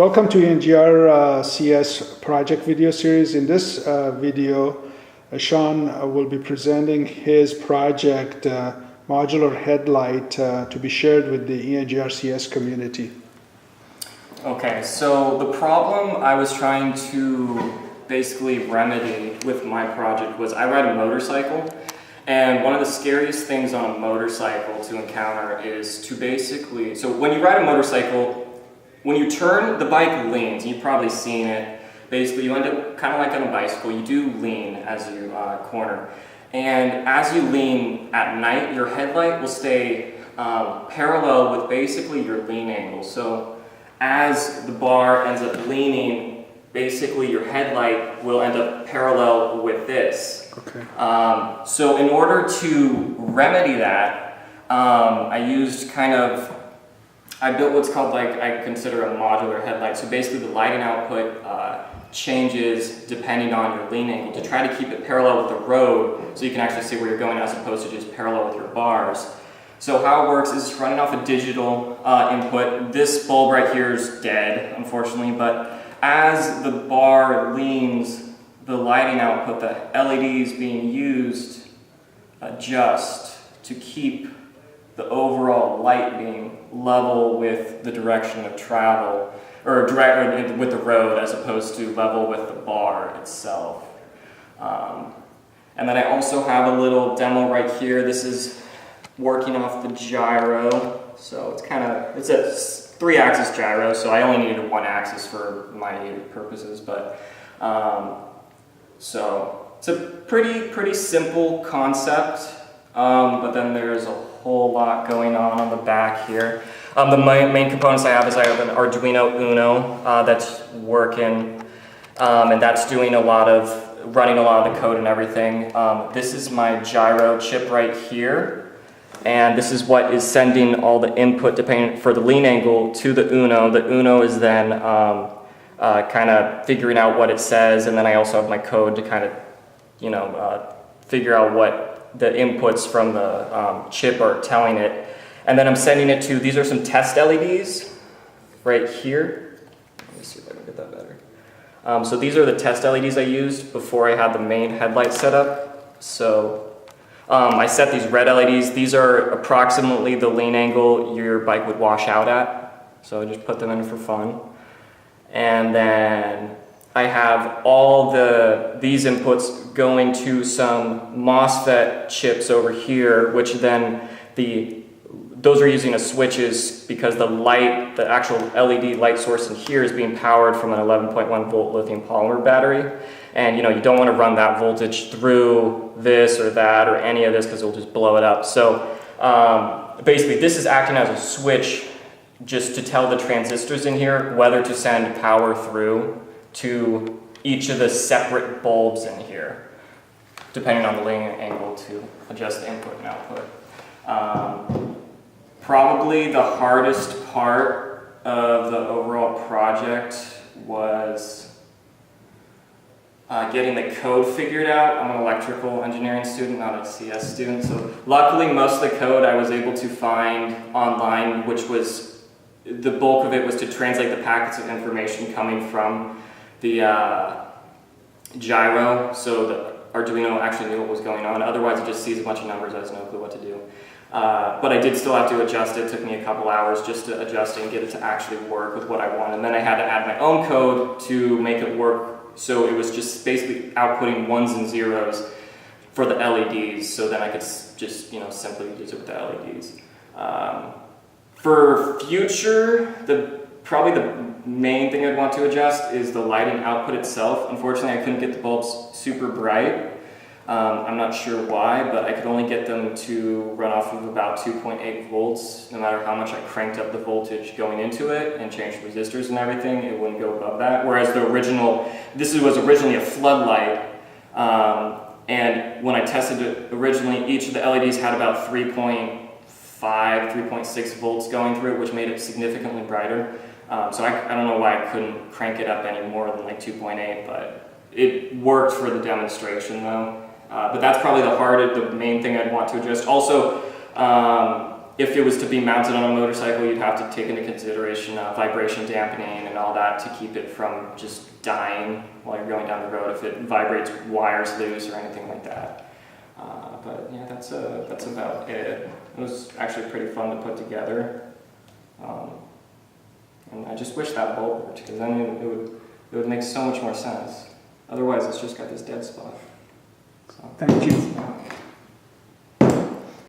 Welcome to NGR CS project video series. In this video, Sean will be presenting his project, Modular Headlight, to be shared with the NGR CS community. Okay, so the problem I was trying to basically remedy with my project was I ride a motorcycle, and one of the scariest things on a motorcycle to encounter is to basically, so when you ride a motorcycle, when you turn, the bike leans. You've probably seen it. Basically, you end up kind of like on a bicycle. You do lean as you corner. And as you lean at night, your headlight will stay parallel with basically your lean angle. So as the bar ends up leaning, basically your headlight will end up parallel with this. Okay. So in order to remedy that, I built what's called, I consider a modular headlight. So basically the lighting output changes depending on your lean angle to try to keep it parallel with the road so you can actually see where you're going as opposed to just parallel with your bars. So how it works is running off a digital input. This bulb right here is dead, unfortunately, but as the bar leans, the lighting output, the LEDs being used, adjust to keep the overall light being level with the direction of travel, or with the road as opposed to level with the bar itself. And then I also have a little demo right here. This is working off the gyro. So it's a 3-axis gyro, so I only needed 1 axis for my purposes, but so it's a pretty simple concept, but then there's a whole lot going on the back here. The main components I have is I have an Arduino Uno that's working, and that's doing running a lot of the code and everything. This is my gyro chip right here, and this is what is sending all the input for the lean angle to the Uno. The Uno is then kind of figuring out what it says, and then I also have my code to kind of, figure out what the inputs from the chip are telling it. And then I'm sending it to, these are some test LEDs right here. Let me see if I can get that better. So these are the test LEDs I used before I had the main headlight set up. So I set these red LEDs. These are approximately the lean angle your bike would wash out at. So I just put them in for fun. And then I have all these inputs going to some MOSFET chips over here, which then those are using as switches because the actual LED light source in here is being powered from an 11.1 volt lithium polymer battery. And you don't want to run that voltage through this or that or any of this because it'll just blow it up. So basically this is acting as a switch just to tell the transistors in here whether to send power through to each of the separate bulbs in here, depending on the lean angle to adjust the input and output. Probably the hardest part of the overall project was getting the code figured out. I'm an electrical engineering student, not a CS student, so luckily most of the code I was able to find online, which was, the bulk of it was to translate the packets of information coming from the gyro, so the Arduino actually knew what was going on. Otherwise it just sees a bunch of numbers, it has no clue what to do. But I did still have to adjust it. It took me a couple hours just to adjust it and get it to actually work with what I want. And then I had to add my own code to make it work, so it was just basically outputting 1s and 0s for the LEDs, so then I could just simply use it with the LEDs. For future, probably the main thing I'd want to adjust is the lighting output itself. Unfortunately, I couldn't get the bulbs super bright. I'm not sure why, but I could only get them to run off of about 2.8 volts. No matter how much I cranked up the voltage going into it and changed resistors and everything, it wouldn't go above that. Whereas this was originally a floodlight, and when I tested it originally, each of the LEDs had about 3.5, 3.6 volts going through it, which made it significantly brighter. So I don't know why I couldn't crank it up any more than 2.8, but it worked for the demonstration though. But that's probably the main thing I'd want to adjust. Also, if it was to be mounted on a motorcycle, you'd have to take into consideration vibration dampening and all that to keep it from just dying while you're going down the road if it vibrates wires loose or anything like that. But yeah, that's about it. It was actually pretty fun to put together. And I just wish that bulb worked, because then it would make so much more sense. Otherwise, it's just got this dead spot. So. Thank you.